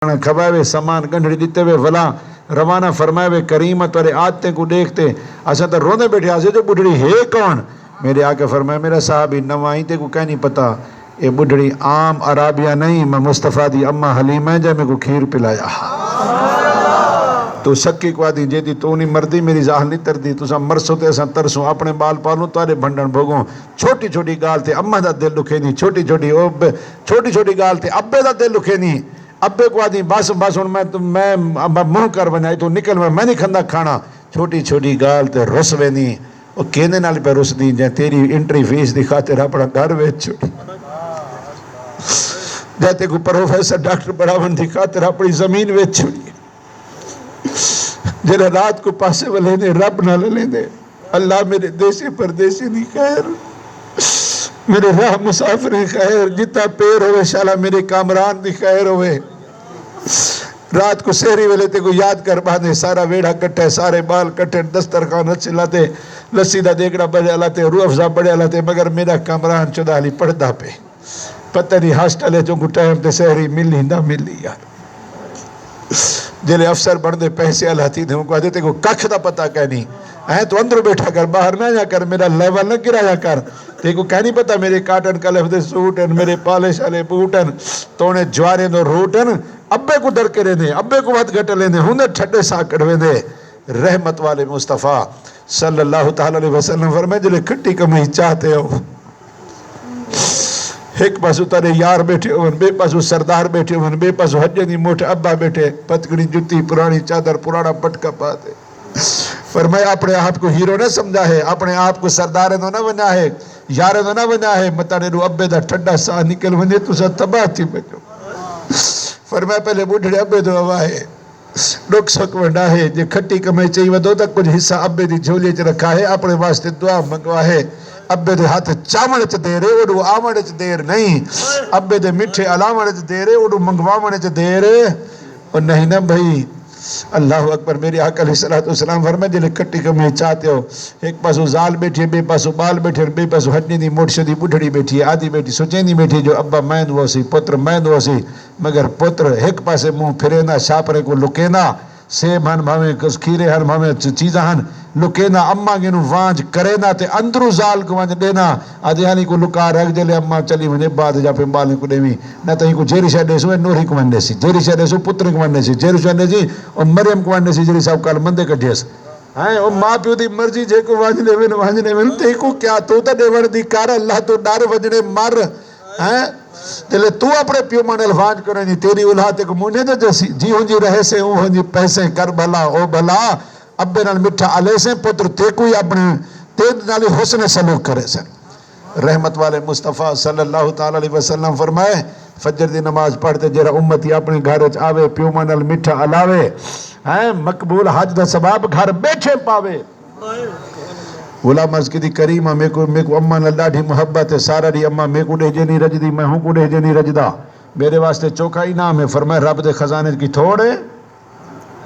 کھوائے سامان گنڈڑی دیتے ہوئے ولا روانہ فرمائے ہوئے کریمت والے آتے کو دیکھتے اچھا تو رونے بیٹھے آسے جو بڑھڑی ہے کون؟ میرے آقا فرمائے میرا صحابی نوائیں تے کو کہیں نہیں پتا یہ بڑھڑی عام عرابیہ نہیں میں مصطفیٰ دی اماں حلیمہ جائے میں کو کھیر پلایا تو سکی کو آدھی جے دی تو نہیں مردی میری ظاہر نہیں تر دی تو سا مرسو تے سا ترسوں اپنے بال پالوں تارے بھنڈن بھوگوں چھوٹی چھوٹی گال تے اماں دا دل لکھے نہیں چھوٹی چھوٹی گال تے ابے دا دل لکھے نہیں ابے کو آدھی بس میں منہ کر بنائی تو نکل میں نہیں کھندا کھانا چھوٹی چھوٹی گال تے رس وے نہیں وہ کہنے نال پہ رس دی جائے تیری انٹری فیس دکھا تیرا اپنا گھر ویچ چھوڑی جاتے کو پروفیسر ڈاکٹر بڑھاون دکھا تیرا اپنی زمین ویچ چھوڑی جنہیں رات کو پاسے والے نے رب نہ لے دے اللہ میرے دیسی پردیسی نہیں خیر میرے راہ مسافر خیر جتا پیر ہوئے شالا میرے کامران دی خیر ہوئے رات کو سہری والے تے کو یاد کر باندھے سارا ویڑا کٹے سارے بال کٹے دسترخوان اچھے لاتے لسی دا دیکھڑا بڑے لاتے روح افزا بڑے لاتے مگر میرا کامران چودہ علی پڑھدا پہ پتہ نہیں ہاسٹل ہے جو کو ٹائم تے سہری ملی نہ ملی یار جلے افسر بڑھدے پیسے آلاتی تھے ان کو آدھے تے کو ککھ دا پتہ کہنی تو اندر بیٹھا کر باہر نہ جا کر میرا لیول نہ گرایا کر تے کو کہنی پتہ میرے کاٹن کلف دے سوٹن میرے پالش والے بوٹن تونے جوارے دو روٹن ابے کو در کے رہنے ابے کو وقت گھٹ لینے ہوں ٹھٹے ساکڑ ویندے رحمت والے مصطفیٰ صلی اللہ تعالی علیہ وسلم فرمائے جلے کھٹی کمائی چاہتے ہو ایک پاسو تارے یار بیٹھے ہوئے بے پاسو سردار بیٹھے ہوئے بے پاسو حجنی موٹے ابا بیٹھے پتگڑی جتی پرانی چادر پرانا پٹکا پاتے فرمایا اپنے آپ کو ہیرو نہ سمجھا ہے اپنے آپ کو سردار نہ بنا ہے یار نہ بنا ہے متانے رو ابے دا ٹھڈا سا نکل ونے تو سا تباہ تھی بچو فرمایا پہلے بوڑھڑے ابے دو ہوا ہے ڈوک سک ونڈا ہے جے کھٹی کمائی چاہیے دو تک کچھ حصہ ابے دی جھولی چ رکھا ہے اپنے واسطے دعا منگوا ہے ابے دے ہاتھ چاوڑ چ دے رہے اڑو آوڑ چ دیر نہیں ابے دے مٹھے علاوڑ چ دے رہے اڑو منگواوڑ چ دے رہے اور نہیں نا بھائی اللہ اکبر میرے آقا علیہ السلام فرمائے جلے کٹی کمائی چاہتے ہو ایک پاسو زال بیٹھی ہے بے پاسو بال بیٹھے بے پاسو ہٹنی دی موٹ شدی بڑھڑی بیٹھی ہے آدھی بیٹھی سوچینی بیٹھی جو ابا میں دو سی پتر میں دو سی مگر پتر ایک پاسے منہ پھرینا شاپرے کو لکینا سیب ہن بھامے کھیرے ہن بھامے چیزاں ہن لکینا اماں گنو وانج کرینا تے اندرو زال کو وانج دینا آدھیانی کو لکا رکھ دے لے اماں چلی ونے بعد جا پہ بالیں کو دیویں نہ تہیں کو جیری شاہ دیسو نوری کو وانڈے سی جیری شاہ دیسو پتر کو وانڈے سی جیری شاہ دیسی اور مریم کو وانڈے سی جیری صاحب کال مندے کا جیس اور ماں پیو دی مرضی جے کو وانج لے ون تے کو کیا تو تا دیوڑ دی کار اللہ تو ڈار وجنے مر جلے تو اپنے پیو مان الفانج کرنی تیری اولاد کو مونے دے جیسی جی ہوں جی رہے سے ہوں جی پیسے کر بھلا او بھلا ابے نال مٹھا علیہ سے پتر تے کوئی اپنے تید نالی حسن سلوک کرے سن رحمت والے مصطفیٰ صلی اللہ تعالی علیہ وسلم فرمائے فجر دی نماز پڑھتے جرا امتی اپنے گھر آوے پیو مان مٹھا علاوے مقبول حج دا ثواب گھر بیٹھے پاوے غلام عرض کی دی کریمہ میں کو اماں اللہ ڈھی محبت ہے سارا دی اماں میں کو دے جنی رج دی میں ہوں کو دے جنی رجدہ میرے واسطے چوکا ہی نام ہے فرمائے رب دے خزانے کی تھوڑے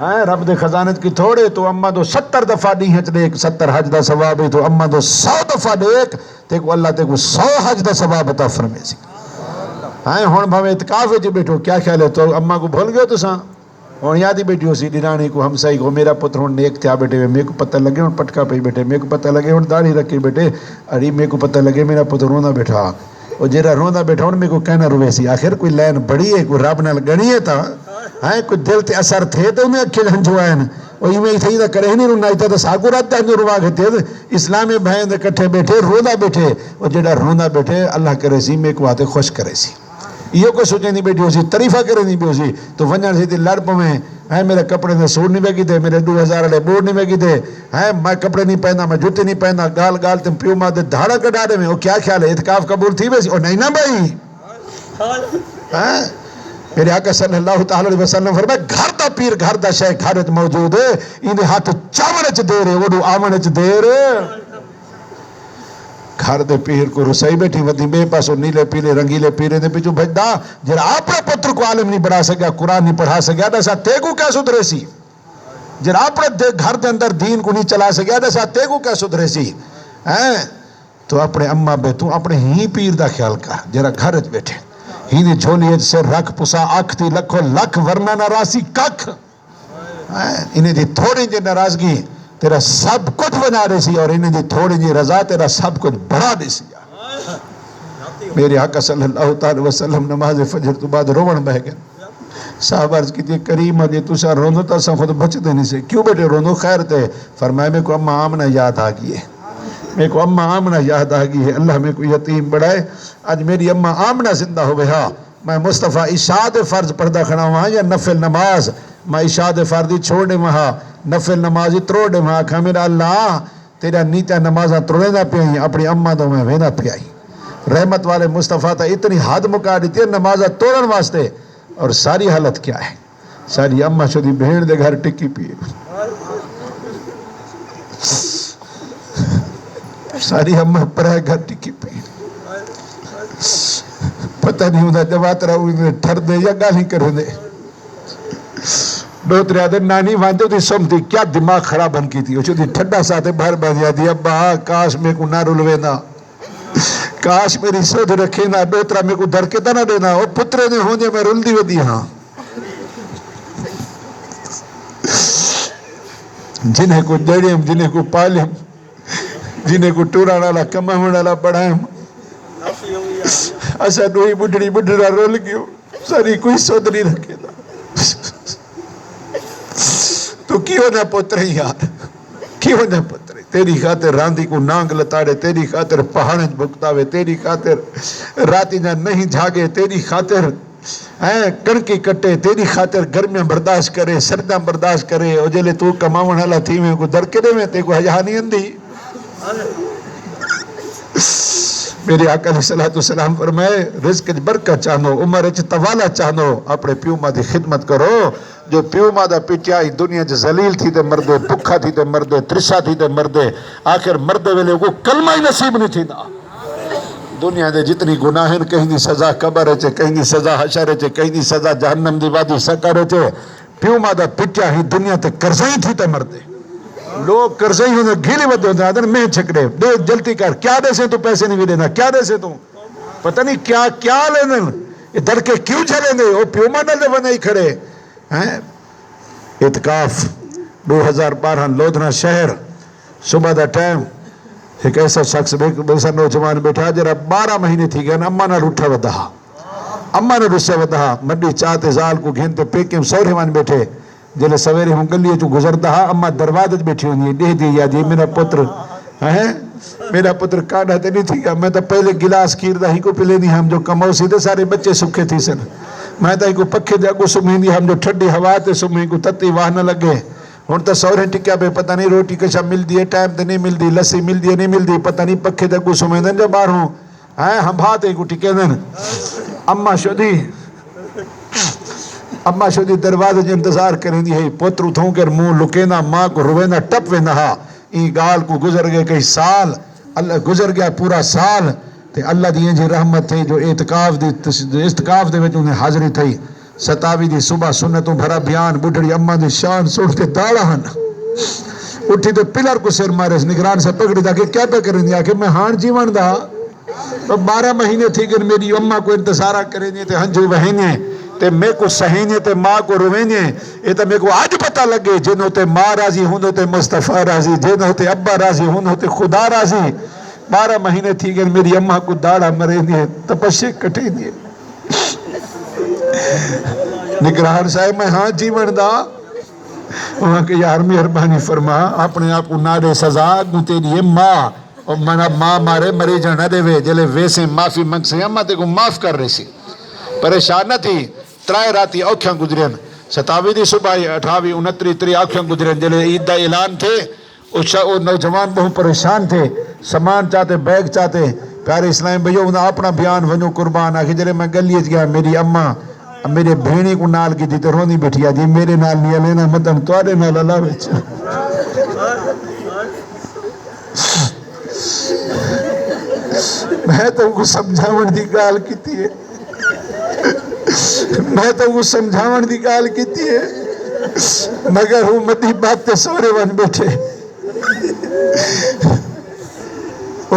رب دے خزانے کی تھوڑے تو اماں دو 70 دفعہ دی ہچ دیکھ 70 حج دا ثواب ہے تو اماں دو 100 دفعہ دیکھ تے کو اللہ تے کو 100 حج دا ثواب عطا فرمائے سی ہون بھاوے اتقاف ہے جی بیٹھو کیا خیال ہے تو اماں کو بھول گئے تو ساں اور یادی بیٹھی ہو سی ڈرانی کو ہمسائی کو میرا پتر ہون نیک تھیا بیٹھے ہوئے میرے کو پتہ لگے ہون پٹکا پہ بیٹھے میرے کو پتہ لگے ہون داڑھی رکھے بیٹھے اری میرے کو پتہ لگے میرا پتر رونا بیٹھا اور جیرا رونا بیٹھا ہون میرے کو کہنا روے سی آخر کوئی لین بڑی ہے کوئی رب نال گنی ہے تا کوئی دل تے اثر تھے تو انہیں اکھل ہنجوائن اور یہ میں تھی دا کرے نہیں رونا ایتا دا ساکو رات دا جو روا گھتے اسلامی بھائیں دے کٹھے بیٹھے رونا بیٹھے اور جیڑا رونا بیٹھے اللہ کرے سی میرے کو آتے خوش کرے سی یہ کوئی سوچے نہیں بیٹھی ہو سی طریفہ کرے نہیں بھی ہو سی تو ونجان سی تھی لڑ پویں میرے کپڑے نے سوڑ نہیں بیگی تھے میرے 2000 لے بوڑ نہیں بیگی تھے میں کپڑے نہیں پہنا میں جوتے نہیں پہنا گال گال تم پیو ماں دے دھاڑا کٹا رہے میں وہ کیا خیال ہے اتقاف قبول تھی ویسی اور نہیں نا بھائی میرے آقا صلی اللہ تعالی علیہ وسلم فرمائے گھر دا پیر گھر دا شے گھرت موجود ہے انہیں ہاتھ چاوڑ چ دے رہے وڈو آوڑ چ دے رہے گھر دے پیر کو رسائی بیٹھی ودی بے پاسو نیلے پیلے رنگیلے پیرے دے پیچھو بھجدا جرا اپنے پتر کو عالم نہیں بڑھا سکیا قرآن نہیں پڑھا سکیا دسا تے کو کیا سدھرے سی جرا اپنے گھر دے اندر دین کو نہیں چلا سکیا دسا تے کو کیا سدھرے سی تو اپنے اماں بے تو اپنے ہی پیر دا خیال کا جرا گھر بیٹھے ہی دی جھولی سے رکھ پسا اکھ تھی لکھو لکھ ورنہ ناراضی ککھ انہیں دی تھوڑی جی ناراضگی تیرا سب کچھ بنا رہی سی اور انہیں دی تھوڑی جی رضا تیرا سب کچھ بڑھا دے سی میرے آقا صلی اللہ تعالی وسلم نماز فجر تو بعد روڑ بہ گئے صاحب عرض کی تھی کریم جی تسا روندو تا سا خود بچ دینی سے کیوں بیٹے روندو خیر تے فرمائے میں کو اماں آمنہ یاد آگئی ہے میں کو اماں آمنہ یاد آگئی ہے اللہ میں کو یتیم بڑھائے آج میری اماں آمنہ زندہ ہوئے ہاں میں مصطفیٰ عشاء فرض پردہ کھڑا ہوا یا نفل نماز میں عشاء فرضی چھوڑے وہاں نفل نمازی تروڑے وہاں کھا میرا اللہ تیرا نیتا نمازہ تروڑے نہ پہ آئی اپنی اماں تو میں وینا پہ آئی رحمت والے مصطفیٰ تا اتنی حد مکا دیتی ہے نمازہ توڑن واسطے اور ساری حالت کیا ہے ساری اماں شدی بھیڑ دے گھر ٹکی پیے ساری اماں پرائے گھر ٹکی پیے پتہ نہیں ہوتا جب رہا ہوئی ٹھر دے یا گالی کر دے دو تریا دن نانی وانتے تھی سمتی کیا دماغ خراب بن کی تھی وہ ٹھڈا ساتھے باہر بن جاتی ابا کاش میں کو نہ رلوے نا کاش میری سودھ رکھے نا دوترا میں کو در کے تا نہ دینا وہ پترے نے ہوں جے میں رل دی ودی ہاں جنہیں کو جڑیم جنہیں کو پالیم جنہیں کو ٹورا نالا کمہ نالا پڑھائیم ایسا دوئی بڑھڑا رول گیو ساری کوئی سودھ نہیں رکھے دا تو کیوں نہ پترے یار کیوں نہ پترے تیری خاطر راندی کو نانگ لتاڑے تیری خاطر پہاڑیں بکتاوے تیری خاطر راتی نہ نہیں جھاگے تیری خاطر کڑکی کٹے تیری خاطر گرمیاں برداشت کرے سردیاں برداشت کرے اور جلے تو کماون حالا تھی میں کو در کرے میں تے کو حجا نہیں اندھی میرے آقا علیہ السلام فرمائے رزق برکت چاہنو عمر طوالا چاہنو اپنے پیو ماں دی خدمت کرو جو پیو ماں دا پٹیائی دنیا جو ذلیل تھی تے مردے بکھا تھی تے مردے ترسا تھی تے مردے آخر مردے ویلے کو کلمہ ہی نصیب نہیں تھی نا دنیا دے جتنی گناہن کہیں دی سزا قبر ہے کہیں دی سزا حشر ہے کہیں دی سزا جہنم دی وادی سکر ہے پیو ماں دا پٹیائی دنیا تے کرزائی تھی تے مردے لوگ کرزائی ہونے گھیلی ود ہوتے ہیں میں چھکڑے دے جلتی کر کیا دے سے تو پیسے نہیں بھی دینا کیا دے سے تو پتہ نہیں کیا لینے یہ در کے کیوں چلیں گے وہ پیو ماں نہ بنے ہی کھڑے اتقاف 2012 لودھنا شہر صبح دا ٹائم ایک ایسا شخص ایسا نوجوان بیٹھا جرا 12 مہینے تھی گیا اماں نہ روٹھا ودہا اماں نہ رسے ودہا مڈی چاہتے زال کو گھنتے پیکیم سورے مان بیٹھے جلے سویرے ہوں گلیے جو گزرتا ہاں اماں دروازت بیٹھی ہوں دے دی یا جی میرا پتر کاڑا تے نہیں تھی گیا میں تا پہلے گلاس کھیر دا ہی کو پلے نہیں ہم جو کماؤ سیدھے سارے بچے سکھے تھی سن میں تا ہی کو پکھے دے اگو سمہیں دی ہم جو ٹھڈی ہوا تے سمہیں کو تتی واہ نہ لگے ہون تا سورے ٹکیا پہ پتہ نہیں روٹی کشا مل دی ٹائم تے نہیں مل دی لسی مل دی نہیں مل دی پتہ نہیں پکھے دے اگو سمہیں دن جب بار ہوں ہم بھاتے کو ٹکے دن اماں شدی دروازے جو انتظار کریں دی ہے پتر اتھوں کر منہ لکینا ماں کو روینا ٹپ وے نہا این گال کو گزر گئے کئی سال اللہ گزر گیا پورا سال تے اللہ دی جی رحمت تھی جو اعتکاف دے وچ انہیں حاضری تھی 27 دی صبح سنتوں بھرا بیان بڑھڑی اماں دی شان سوڑ کے داڑا ہن اٹھی تو پلر کو سر مارے نگران سے پکڑی دا کہ کیا پہ کریں دیا کہ میں ہان جیون دا تو 12 مہینے تھی کہ میری اماں کو انتظارہ کریں دیا تے ہنجو وہینے تے میں کو سہینے تے ماں کو روینے یہ تے میں کو آج پتہ لگے جنہوں تے ماں راضی ہونوں تے مصطفیٰ راضی جنہوں تے ابا راضی ہونوں تے خدا راضی 12 مہینے تھی کہ میری اماں کو داڑا مرے دیئے تپشے کٹے دیئے نگران صاحب میں ہاں جیون دا وہاں کہ یار مہربانی فرما اپنے آپ کو ناڑے سزا گو تیری ماں اور منا ماں مارے مری جانا دے وے جلے ویسے معافی منگ سے اماں تے کو معاف کر رہی سی پریشان نہ تھی ترائے راتی اوکھیاں گزرین 27 دی صبح 28 29 30 اوکھیاں گزرین جلے عید دا اعلان تھے وہ نوجوان بہت پریشان تھے سامان چاہتے بیگ چاہتے پیارے اسلام بھائیو انہاں اپنا بیان ونو قربان آکھے جلے میں گلیج گیا میری اماں میرے بھینی کو نال کی تھی تو رونی بیٹھیا جی میرے نال نہیں لینا مطلب توارے نال اللہ بچ میں تو کو سمجھاون دی گال کیتی ہے میں تو وہ سمجھاون دی گال کیتی ہے مگر ہوں مدی بات تے سورے ون بیٹھے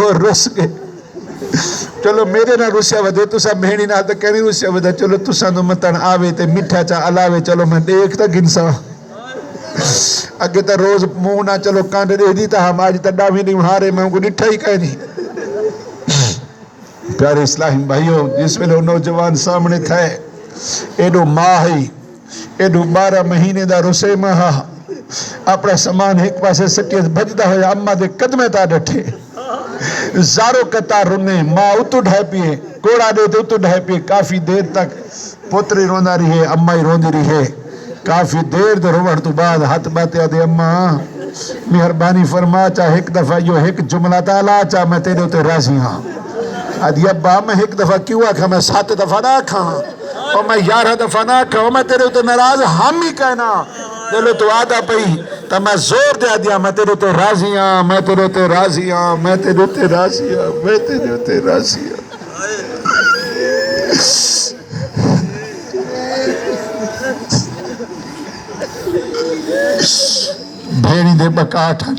اور رس گئے چلو میرے نہ روسیا ودے تسا بہنی نہ تو کہنی روسیا ودا چلو تسا نو متن آوے تے میٹھا چا علاوے چلو میں دیکھ تا گنسا اگے تا روز منہ نہ چلو کانڈ دے دی تا ہم آج تا ڈاوی نہیں ہارے میں کو نٹھا ہی کہنی پیارے اسلام بھائیو جس ویلے نوجوان سامنے تھے ایڈو ماہ ہی ایڈو 12 مہینے دا رسے ماہ اپنا سامان ایک پاسے سٹیت بھجدہ ہویا اممہ دے قدمے تا ڈٹھے زارو کتا رنے ماں اتو ڈھائی پیے کوڑا دے تے اتو ڈھائی پیے کافی دیر تک پوتری روندہ رہی ہے اممہ ہی روندی رہی ہے کافی دیر دے روڑ تو بعد ہاتھ باتے آدھے اممہ مہربانی فرما چاہ ایک دفعہ یو ایک جملہ تالا چاہ میں تیرے ہوتے راضی ہاں آدھی ابا میں ایک دفعہ کیوں آکھا میں 7 دفعہ نہ آکھا اور میں 11 دفعہ نہ آکھا اور میں تیرے ہوتے ناراض ہم ہی کہنا دلو تو آدھا پئی تو میں زور دے دیا میں تیرے ہوتے راضی ہاں میں تیرے ہوتے راضی ہاں میں تیرے ہوتے راضی ہاں میں تیرے ہوتے راضی ہاں بھیڑی دے بکاٹھن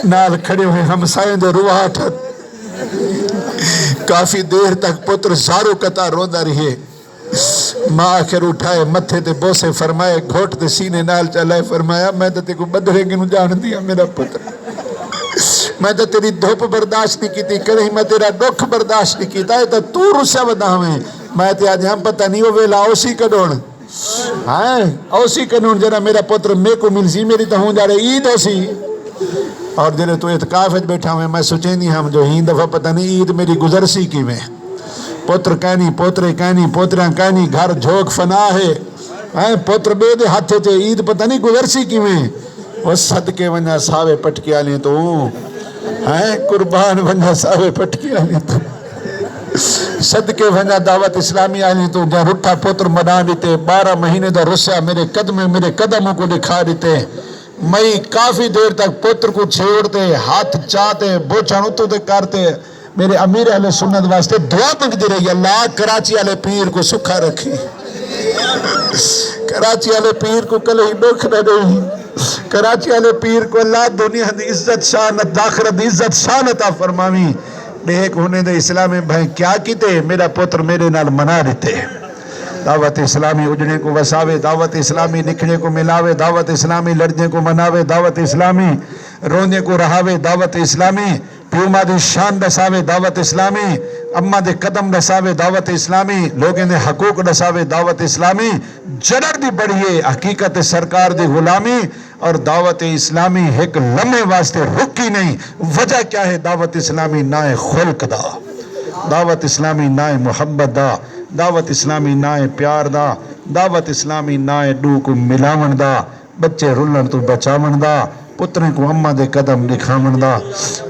نال کھڑے ہوئے ہمسائیں دے رواٹھن کافی دیر تک پتر زارو کتا روندہ رہے ماں آخر اٹھائے متھے تے بوسے فرمائے گھوٹ تے سینے نال چلائے فرمایا میں تے کو بدرے گنو جان دیا میرا پتر میں تے تیری دھوپ برداشت نہیں کی تھی کریں میں تیرا دکھ برداشت نہیں کی تا ہے تو رسا بدا ہمیں میں تے آج ہم پتہ نہیں ہوئے لا اوسی کڈون ہاں اوسی کڈون جنا میرا پتر میں کو ملسی میری تو ہوں جا رہے عید اوسی اور جنہیں تو اعتقاف بیٹھا ہوئے میں سوچیں نہیں ہم جو ہی دفعہ پتہ نہیں عید میری گزر سی کی میں پتر کہنی پوترے کہنی پوتران کہنی گھر جھوک فنا ہے پوتر بے دے ہاتھے تھے عید پتہ نہیں گزر سی کی میں وہ صدقے ونجا ساوے پٹکی آلی تو قربان ونجا ساوے پٹکی آلی تو صدقے ونجا دعوت اسلامی آلی تو جہاں رٹھا پوتر منا دیتے 12 مہینے دا رسیا میرے قدموں کو دکھا دیتے میں کافی دیر تک پتر کو چھوڑتے ہاتھ چاہتے بوچھان اتو تے کرتے میرے امیر اہل سنت واسطے دعا مانگتے رہی اللہ کراچی والے پیر کو سکھا رکھی کراچی والے پیر کو کل ہی دکھ نہ دے کراچی والے پیر کو اللہ دنیا دی عزت شان آخرت دی عزت شان عطا فرماوی دیکھ ہونے دے اسلام بھائی کیا کیتے میرا پتر میرے نال منا دیتے دعوت اسلامی اجڑے کو وساوے دعوت اسلامی نکھنے کو ملاوے دعوت اسلامی لڑنے کو مناوے دعوت اسلامی رونے کو رہاوے دعوت اسلامی پیوما دی شان دساوے دعوت اسلامی اممہ دے قدم دساوے دعوت اسلامی لوگیں دے حقوق دساوے دعوت اسلامی جڑر دی بڑھئے حقیقت سرکار دی غلامی اور دعوت اسلامی ایک لمحے واسطے رکی نہیں وجہ کیا ہے دعوت اسلامی نائے خلق دا دعوت اسلامی نائے محبت دا دعوت اسلامی نائے پیار دا دعوت اسلامی نائے ڈو کو ملاون دا بچے رلن تو بچاون دا پتریں کو اممہ دے قدم دکھاون دا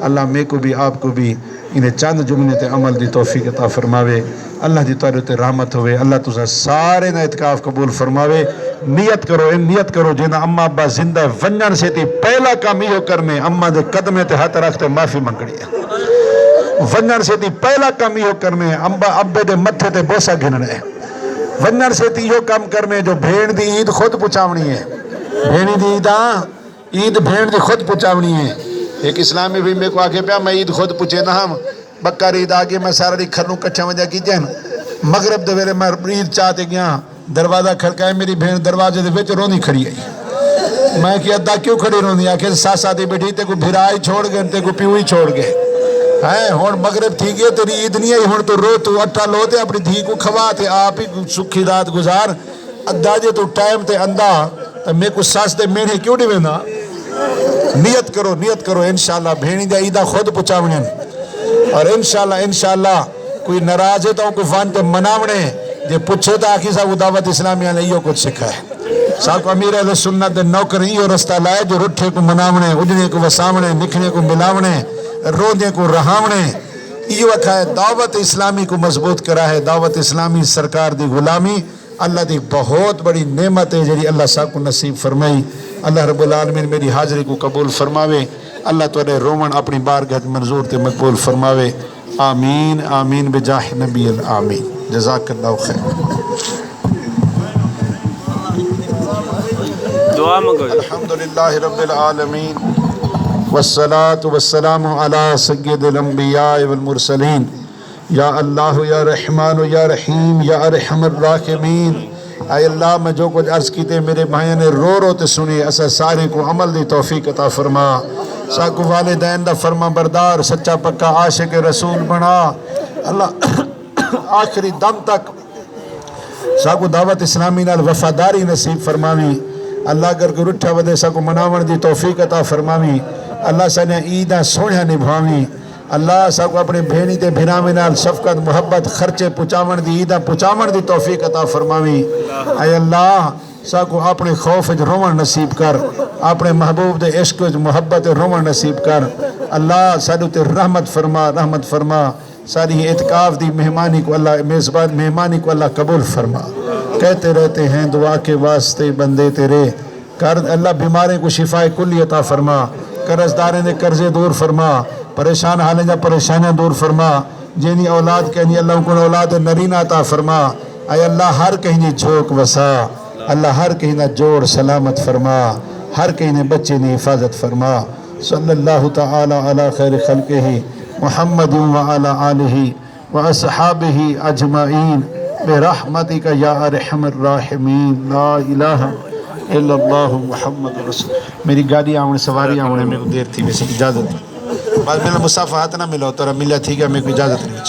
اللہ میں کو بھی آپ کو بھی انہیں چند جملے تے عمل دی توفیق عطا فرماوے اللہ دی طرح تے رحمت ہوئے اللہ تُسا سارے نہ اعتکاف قبول فرماوے نیت کرو جنہ اممہ ابا زندہ ونجن سے تی پہلا کام یہ کرنے اممہ دے قدمے تے ہاتھ رکھتے معافی منگڑی ہے ونجن سے تی پہلا کام یہ کرنے ابے دے متھے تے بوسا گھننے ونجن سے تی یہ کام کرنے جو بھیڑ دی عید خود پچاونی ہے بھیڑی دی عید بھیڑ دی خود پچاونی ہے ایک اسلامی بھی میں کو آگے پیا میں عید خود پچھے نہ ہم بکر عید آگے میں سارا دی کھرنوں کچھا وجہ کی جن مغرب دے ویلے میں عید چاہتے گیا دروازہ کھڑکائے میری بھیڑ دروازے دے وچ رونی کھڑی آئی میں کہ ادا کیوں کھڑی رونی آکے ساسا دی بیٹھی تے کو بھرائی چھوڑ گئے تے کو پیوئی چھوڑ گئے ہون مغرب تھی گئے تیری عید نہیں آئی ہون تو رو تو اٹھا لو تے اپنی دھی کو کھوا تے آپ ہی سکھی رات گزار ادا جے تو ٹائم تے اندہ تو میں کو ساس دے میڑے کیوں نہیں وینا نیت کرو انشاءاللہ بھینی دے عیدہ خود پچاونے اور انشاءاللہ کوئی ناراض ہے تو کو فانتے مناونے جے پچھے تا آخی صاحب دعوت اسلامیہ نے یہ کچھ سکھا ہے صاحب کو امیر اہل سنت دے نوکر یہ رستہ لائے جو رٹھے کو مناونے اجنے کو وسامنے نکھنے کو ملاونے رونے کو رہاونے یہ وقت ہے دعوت اسلامی کو مضبوط کرا ہے دعوت اسلامی سرکار دی غلامی اللہ دی بہت بڑی نعمت ہے جڑی اللہ صاحب کو نصیب فرمائی اللہ رب العالمین میری حاضری کو قبول فرماوے اللہ تورے رومن اپنی بارگاہ منظور تے مقبول فرماوے آمین آمین بجاہ نبی الآمین جزاک اللہ خیر دعا مانگو الحمدللہ رب العالمین والصلاة والسلام على سید الانبیاء والمرسلین یا اللہ یا رحمان یا رحیم یا ارحم الراحمین۔ اے اللہ میں جو کچھ عرض کیتے میرے بھائیوں نے رو رو تے سنی، اسا سارے کو عمل دی توفیق عطا فرما، ساکو والدین دا فرما بردار سچا پکا عاشق رسول بنا اللہ، آخری دم تک ساکو دعوت اسلامی نال وفاداری نصیب فرماوی اللہ، اگر کو رٹھا ودے ساکو مناون دی توفیق عطا فرماوی اللہ، سانیاں عیداں سوڑیاں نبھاوی اللہ، ساکو اپنے بھینی تے بھراویں نال شفقت محبت خرچے پچاون دی عیداں پچاون دی توفیق عطا فرماوی۔ اے اللہ ساکو اپنے خوف وچ روون نصیب کر، اپنے محبوب دے عشق وچ محبت روون نصیب کر اللہ، ساڈے تے رحمت فرما، رحمت فرما، ساری اعتکاف دی مہمانی کو اللہ، میزبان مہمانی کو اللہ قبول فرما۔ کہتے رہتے ہیں دعا کے واسطے بندے تیرے، کر اللہ بیماریں کو شفاء کلی عطا فرما، قرض داریں دے قرضے دور فرما، پریشان حالیں جا پریشانیاں دور فرما، جینی اولاد کہنی اللہ کو اولاد نرینہ عطا فرما۔ اے اللہ ہر کہیں جھوک وسا اللہ، ہر کہیں جوڑ سلامت فرما، ہر کہیں بچے نے حفاظت فرما۔ صلی اللہ تعالی علی خیر خلقہ محمد وعلی آلہ واصحابہ اجمعین برحمتک یا ارحم الراحمین۔ لا الہ الا اللہ محمد رسول۔ میری گاڑی آونے سواری آونے میں کو دیر تھی، ویسے اجازت نہیں، بعد میں مصافحات نہ ملو تو ملا تھی کہ میں کو اجازت نہیں۔